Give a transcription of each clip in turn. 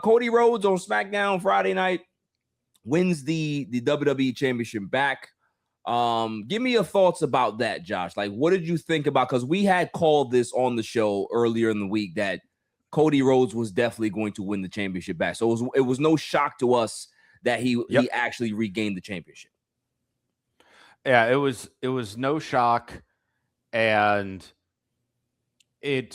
Cody Rhodes on Smackdown Friday night wins the WWE Championship back. Give me your thoughts about that, Josh. Like, what did you think about? Because we had called this on the show earlier in the week that Cody Rhodes was definitely going to win the championship back. So it was no shock to us that he actually regained the championship. Yeah, it was no shock, and it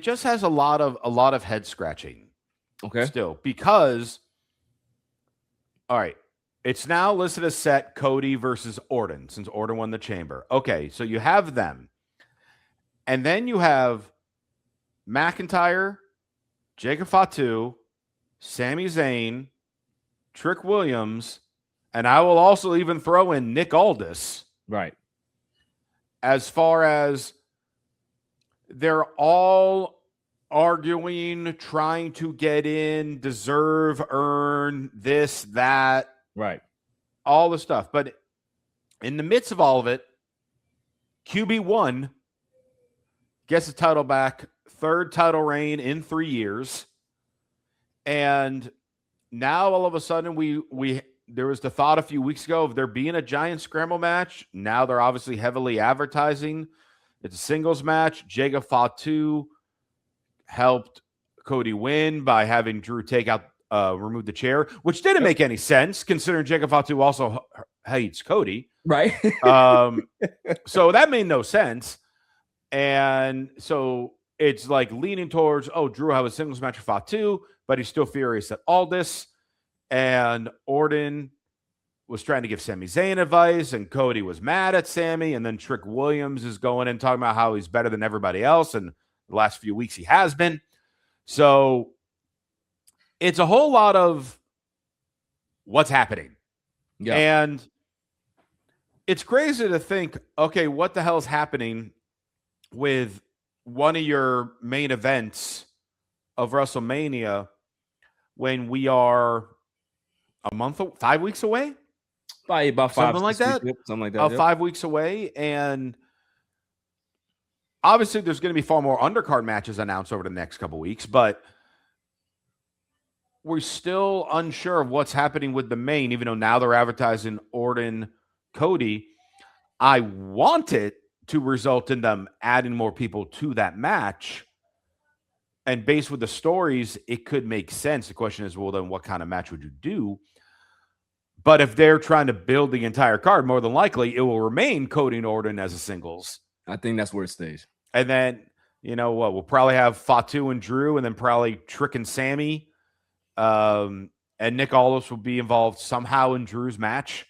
just has a lot of head scratching. Okay. Still, because all right, it's now listed as set Cody versus Orton, since Orton won the chamber. Okay, so you have them. And then you have McIntyre, Jacob Fatu, Sami Zayn, Trick Williams, and I will also even throw in Nick Aldis. Right. As far as they're all arguing, trying to get in, deserve, earn, this, that. Right. All the stuff. But in the midst of all of it, QB1 gets the title back, third title reign in 3 years. And now all of a sudden there was the thought a few weeks ago of there being a giant scramble match. Now they're obviously heavily advertising. It's a singles match. Jacob Fatu helped Cody win by having Drew remove the chair, which didn't make any sense considering Jacob Fatu also hates Cody. Right. So that made no sense. And so it's like leaning towards, Drew have a singles match with Fatu, but he's still furious at Aldis. And Orton was trying to give Sami Zayn advice, and Cody was mad at Sami. And then Trick Williams is going and talking about how he's better than everybody else. And the last few weeks he has been. So it's a whole lot of what's happening. Yeah. And it's crazy to think, okay, what the hell is happening with one of your main events of WrestleMania when we are 5 weeks away? By about 5, something like that. Something like that. 5 weeks away. And obviously there's going to be far more undercard matches announced over the next couple weeks, but we're still unsure of what's happening with the main, even though now they're advertising Orton, Cody. I want it to result in them adding more people to that match. And based with the stories, it could make sense. The question is, well, then what kind of match would you do? But if they're trying to build the entire card, more than likely it will remain Cody and Orton as a singles. I think that's where it stays. And then, you know what? We'll probably have Fatu and Drew, and then probably Trick and Sammy. And Nick Aldis will be involved somehow in Drew's match.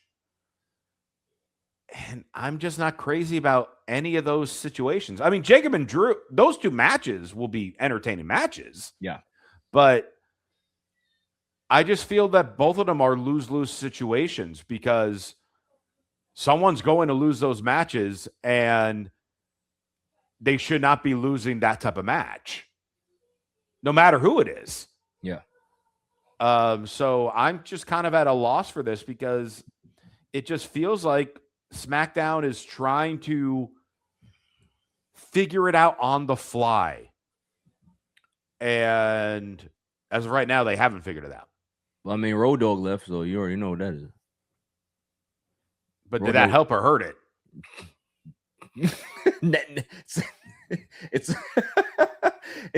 And I'm just not crazy about any of those situations. I mean, Jacob and Drew, those two matches will be entertaining matches. Yeah. But I just feel that both of them are lose-lose situations because someone's going to lose those matches and they should not be losing that type of match, no matter who it is. Yeah. So I'm just kind of at a loss for this because it just feels like SmackDown is trying to figure it out on the fly. And as of right now, they haven't figured it out. Well, I mean, Road Dogg left, so you already know what that is. But did that help or hurt it?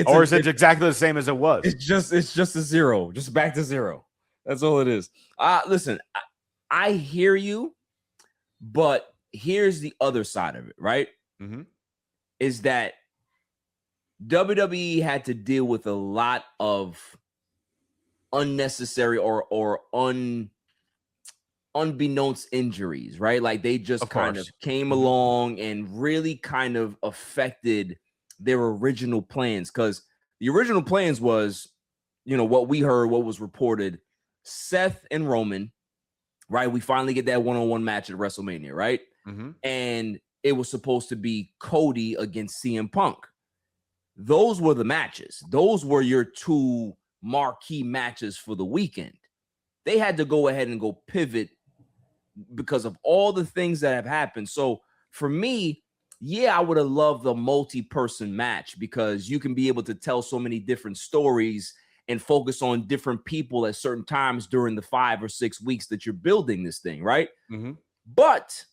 Or is it exactly the same as it was? It's just a zero, just back to zero. That's all it is. Listen, I hear you, but here's the other side of it, right? Mm-hmm. Is that WWE had to deal with a lot of unnecessary or unbeknownst injuries, right? Like they just kind of came along and really kind of affected their original plans, because the original plans was, you know, what we heard, what was reported, Seth and Roman, right? We finally get that one-on-one match at WrestleMania, right? Mm-hmm. And it was supposed to be Cody against CM Punk. Those were the matches. Those were your two marquee matches for the weekend. They had to go ahead and go pivot because of all the things that have happened. So for me, yeah, I would have loved the multi-person match because you can be able to tell so many different stories and focus on different people at certain times during the 5 or 6 weeks that you're building this thing, right? Mm-hmm. But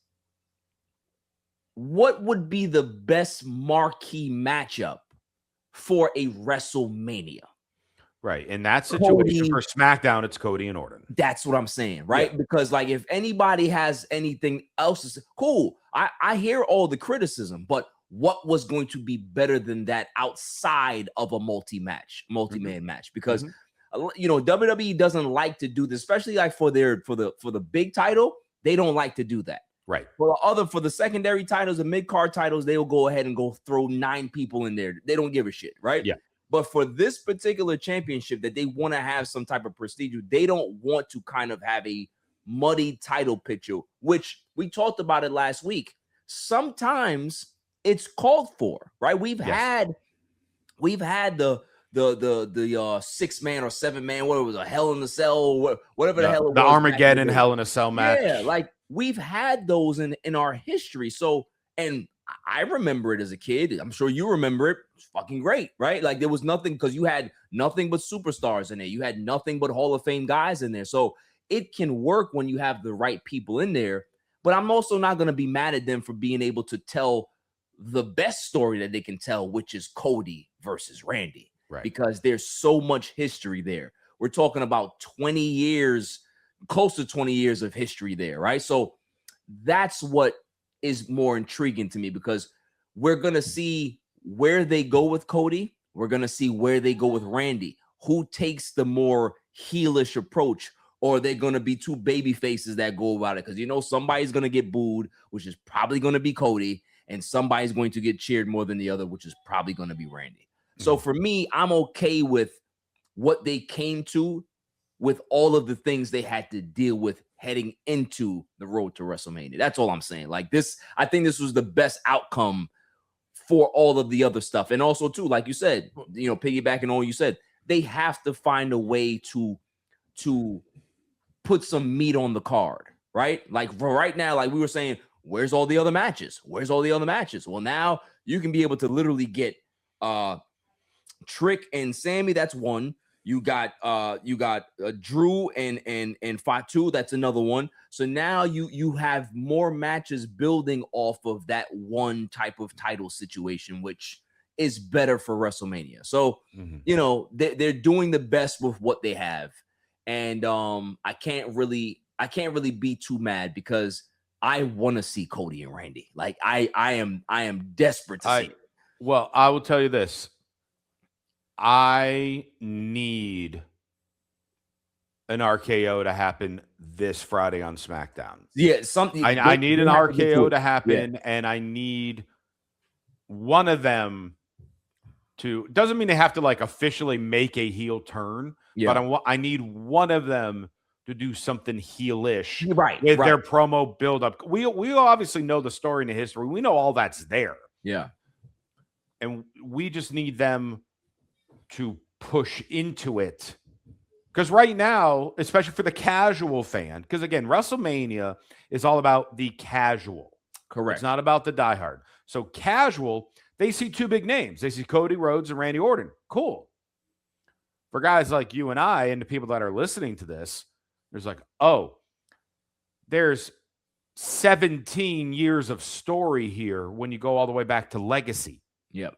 what would be the best marquee matchup for a WrestleMania? Right. In that situation Cody, for SmackDown, it's Cody and Orton. That's what I'm saying, right? Yeah. Because like if anybody has anything else to say, cool. I hear all the criticism, but what was going to be better than that outside of a multi-man match? Because you know, WWE doesn't like to do this, especially like for the big title, they don't like to do that. Right. For the secondary titles and mid-card titles, they'll go ahead and go throw 9 people in there. They don't give a shit, right? Yeah. But for this particular championship that they want to have some type of prestige, they don't want to kind of have a muddy title picture, which we talked about it last week. Sometimes it's called for, right? We've had the 6-man or 7-man, whatever it was, a Hell in a Cell, or whatever the hell it was. The Armageddon Hell in a Cell match. Yeah, like we've had those in our history. So, and I remember it as a kid. I'm sure you remember it. It's fucking great, right? Like there was nothing, because you had nothing but superstars in there. You had nothing but Hall of Fame guys in there. So it can work when you have the right people in there. But I'm also not going to be mad at them for being able to tell the best story that they can tell, which is Cody versus Randy. Right. Because there's so much history there. We're talking about 20 years, close to 20 years of history there, right? So that's what is more intriguing to me, because we're going to see where they go with Cody. We're going to see where they go with Randy. Who takes the more heelish approach, or are they going to be two baby faces that go about it? Because, you know, somebody's going to get booed, which is probably going to be Cody, and somebody's going to get cheered more than the other, which is probably going to be Randy. So for me, I'm okay with what they came to, with all of the things they had to deal with heading into the road to WrestleMania. That's all I'm saying. Like this, I think this was the best outcome for all of the other stuff. And also too, like you said, you know, piggybacking on what you said, they have to find a way to put some meat on the card, right? Like for right now, like we were saying, where's all the other matches? Where's all the other matches? Well, now you can be able to literally get Trick and Sammy. That's one. You got Drew and Fatu. That's another one. So now you have more matches building off of that one type of title situation, which is better for WrestleMania. So you know they're doing the best with what they have, and I can't really be too mad, because I want to see Cody and Randy. Like I am desperate to see it. Well, I will tell you this. I need an RKO to happen this Friday on SmackDown. Yeah, something. I need an RKO to happen, and I need one of them to. Doesn't mean they have to like officially make a heel turn, but I need one of them to do something heelish, with their promo buildup. We obviously know the story and the history. We know all that's there. Yeah, and we just need them to push into it, because right now, especially for the casual fan, because again, WrestleMania is all about the casual. Correct. It's not about the diehard. So casual, they see two big names. They see Cody Rhodes and Randy Orton. Cool. For guys like you and I and the people that are listening to this, there's like, oh, there's 17 years of story here when you go all the way back to Legacy. Yep.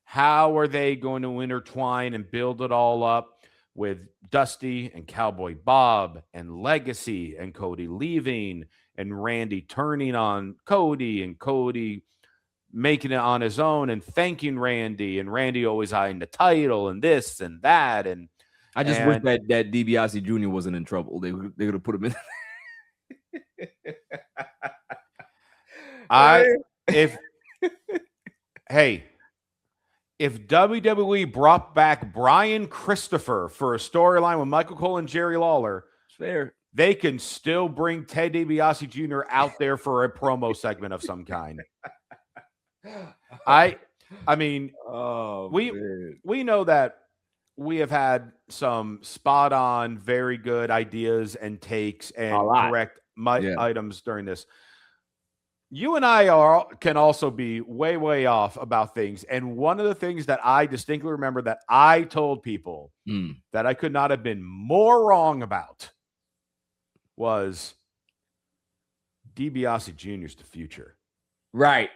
How are they going to intertwine and build it all up with Dusty and Cowboy Bob and Legacy and Cody leaving and Randy turning on Cody and Cody making it on his own and thanking Randy and Randy always eyeing the title and this and that. And I just wish that DiBiase Jr. wasn't in trouble. They would have put him in. If WWE brought back Brian Christopher for a storyline with Michael Cole and Jerry Lawler, it's fair. They can still bring Ted DiBiase Jr. out there for a promo segment of some kind. I mean, we know that we have had some spot on, very good ideas and takes and correct items during this. you and I can also be way, way off about things. And one of the things that I distinctly remember that I told people that I could not have been more wrong about was DiBiase Jr.'s the future. Right.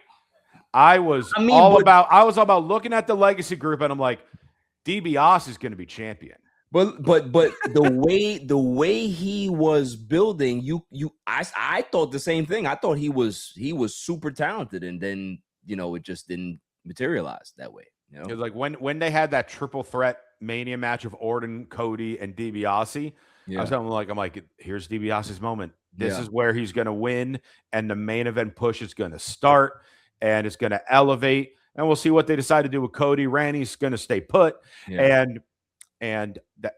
I was all about looking at the legacy group, and I'm like, DiBiase is going to be champion. But the way he was building, I thought the same thing. I thought he was super talented, and then it just didn't materialize that way. It was like when they had that triple threat Mania match of Orton, Cody, and DiBiase. I was I'm like, here's DiBiase's moment. This is where he's going to win, and the main event push is going to start, and it's going to elevate, and we'll see what they decide to do with Cody. Randy's going to stay put, and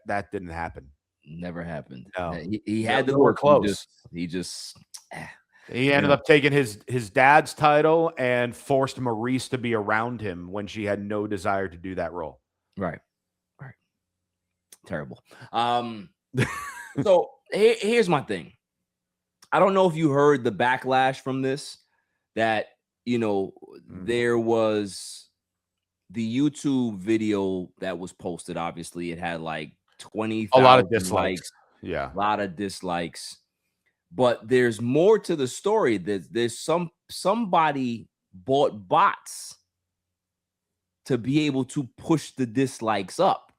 that didn't happen. Never happened. No. He had to work close. He ended up taking his dad's title and forced Maurice to be around him when she had no desire to do that role. Right. Terrible. So here's my thing. I don't know if you heard the backlash from this, that there was the YouTube video that was posted. Obviously, it had like 20,000 a lot of dislikes. A lot of dislikes. But there's more to the story. There's somebody bought bots to be able to push the dislikes up.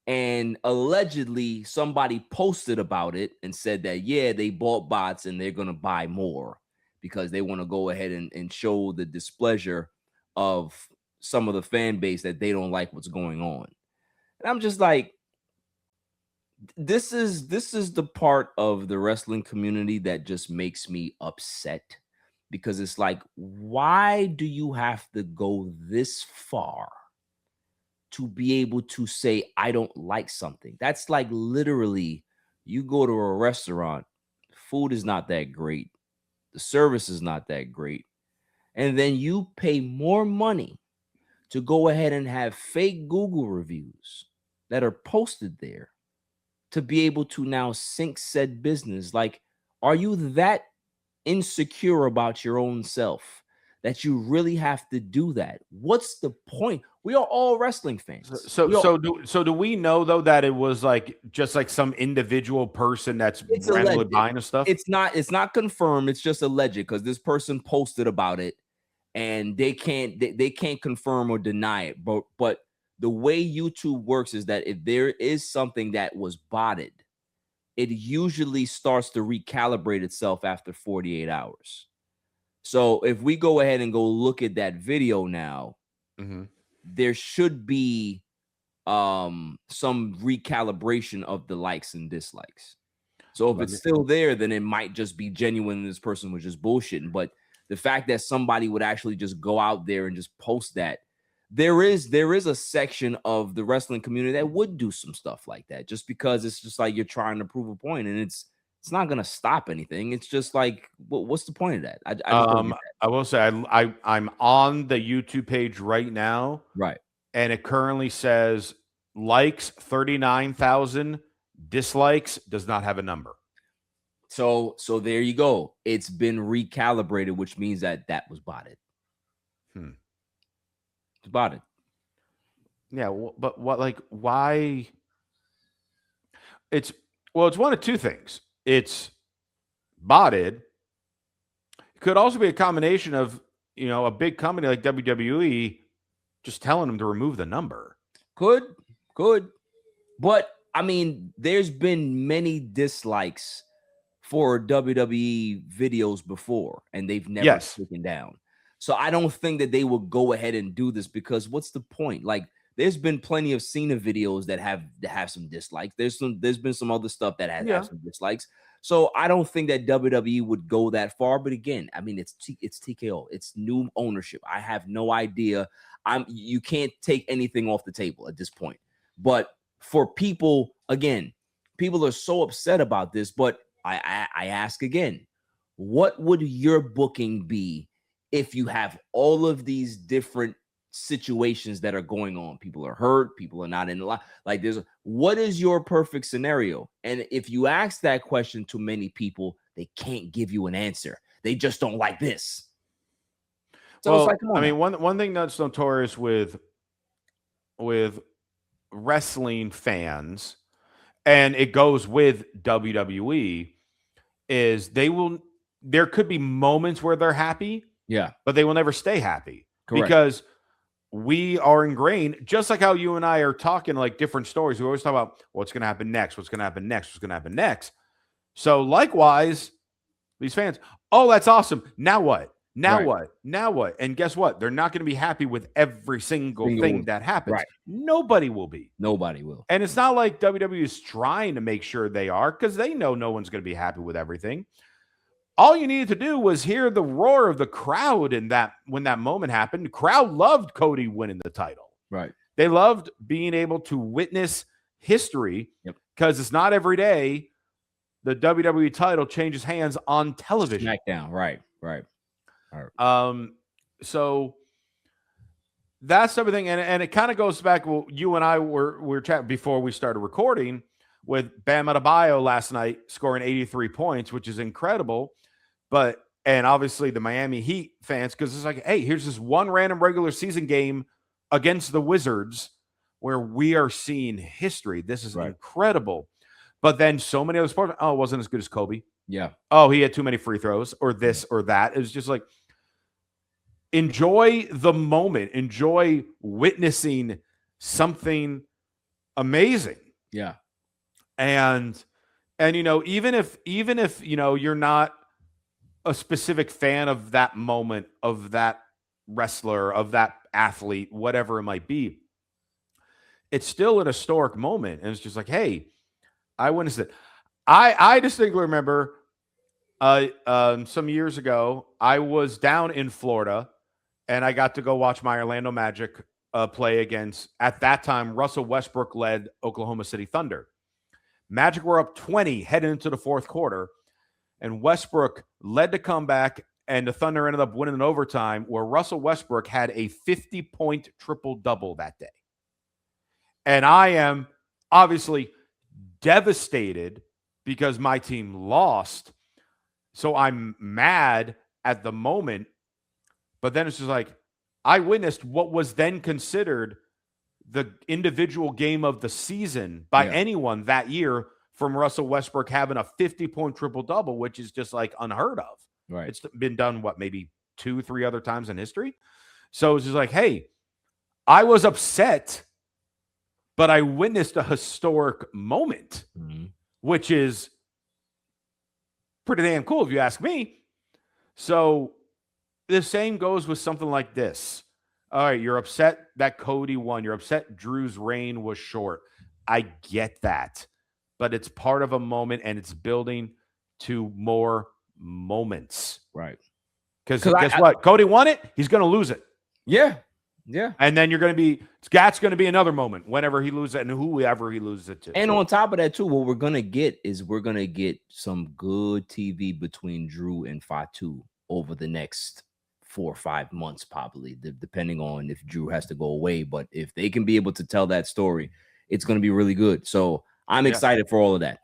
And allegedly somebody posted about it and said that, they bought bots and they're going to buy more because they want to go ahead and show the displeasure of some of the fan base that they don't like what's going on. And I'm just like, this is the part of the wrestling community that just makes me upset, because it's like, why do you have to go this far to be able to say, I don't like something? That's like literally, you go to a restaurant, food is not that great, the service is not that great, and then you pay more money to go ahead and have fake Google reviews that are posted there to be able to now sink said business. Like, are you that insecure about your own self that you really have to do that? What's the point? We are all wrestling fans. So do we know though that it was like just like some individual person that's randomly buying the stuff? It's not confirmed. It's just alleged, because this person posted about it, and they can't confirm or deny it. But the way YouTube works is that if there is something that was botted, it usually starts to recalibrate itself after 48 hours. So if we go ahead and go look at that video now, there should be some recalibration of the likes and dislikes. So if it's still there, then it might just be genuine. This person was just bullshitting. But the fact that somebody would actually just go out there and just post that, there is a section of the wrestling community that would do some stuff like that, just because it's just like you're trying to prove a point, and it's not going to stop anything. It's just like, what's the point of that? I will say I'm on the YouTube page right now. Right. And it currently says likes 39,000, dislikes does not have a number. So there you go. It's been recalibrated, which means that was botted. It's botted. Yeah, but what, like, why? It's one of two things. It's botted. It could also be a combination of, a big company like WWE just telling them to remove the number. Could. But I mean, there's been many dislikes for WWE videos before, and they've never taken down. So I don't think that they will go ahead and do this, because what's the point? Like, there's been plenty of Cena videos that have some dislikes. There's been some other stuff that has some dislikes. So I don't think that WWE would go that far. But again, I mean, it's TKO. It's new ownership. I have no idea. You can't take anything off the table at this point. But for people, again, people are so upset about this. But I ask again, what would your booking be if you have all of these different situations that are going on? People are hurt, people are not in the line. Like, what is your perfect scenario? And if you ask that question to many people, they can't give you an answer. They just don't like this. So well, it's like, come on. I mean, one thing that's notorious with wrestling fans, and it goes with WWE, is there could be moments where they're happy, but they will never stay happy. Correct. Because we are ingrained, just like how you and I are talking like different stories. We always talk about what's going to happen next, what's going to happen next, what's going to happen next. So likewise, these fans, oh, that's awesome. Now what? Now what? Now what? And guess what? They're not going to be happy with every single thing that happens. Right. Nobody will be. Nobody will. And it's not like WWE is trying to make sure they are, because they know no one's going to be happy with everything. All you needed to do was hear the roar of the crowd when that moment happened. The crowd loved Cody winning the title. Right. They loved being able to witness history, because it's not every day the WWE title changes hands on television. Smackdown. Right. So that's everything. And it kind of goes back. Well, you and I were chatting before we started recording with Bam Adebayo last night, scoring 83 points, which is incredible. And obviously the Miami Heat fans, because it's like, hey, here's this one random regular season game against the Wizards where we are seeing history. This is incredible. But then so many other sports, oh, it wasn't as good as Kobe. Yeah. Oh, he had too many free throws, or this or that. It was just like, enjoy the moment. Enjoy witnessing something amazing. Yeah. And even if you're not a specific fan of that moment, of that wrestler, of that athlete, whatever it might be, it's still an historic moment. And it's just like, hey, I witnessed it. I distinctly remember some years ago, I was down in Florida and I got to go watch my Orlando Magic play against, at that time, Russell Westbrook led Oklahoma City Thunder. Magic were up 20 heading into the fourth quarter, and Westbrook led the comeback, and the Thunder ended up winning in overtime, where Russell Westbrook had a 50-point triple-double that day. And I am obviously devastated because my team lost. So I'm mad at the moment. But then it's just like, I witnessed what was then considered the individual game of the season by anyone that year, from Russell Westbrook having a 50-point triple-double, which is just like unheard of. Right. It's been done, maybe 2-3 other times in history. So it's just like, hey, I was upset, but I witnessed a historic moment, which is pretty damn cool if you ask me. So the same goes with something like this. All right, you're upset that Cody won. You're upset Drew's reign was short. I get that. But it's part of a moment, and it's building to more moments. Right. Because guess what? Cody won it. He's going to lose it. Yeah. Yeah. And then that's going to be another moment whenever he loses it, and whoever he loses it to. And on top of that, too, what we're going to get is some good TV between Drew and Fatu over the next 4 or 5 months, probably, depending on if Drew has to go away. But if they can be able to tell that story, it's going to be really good. So I'm excited for all of that.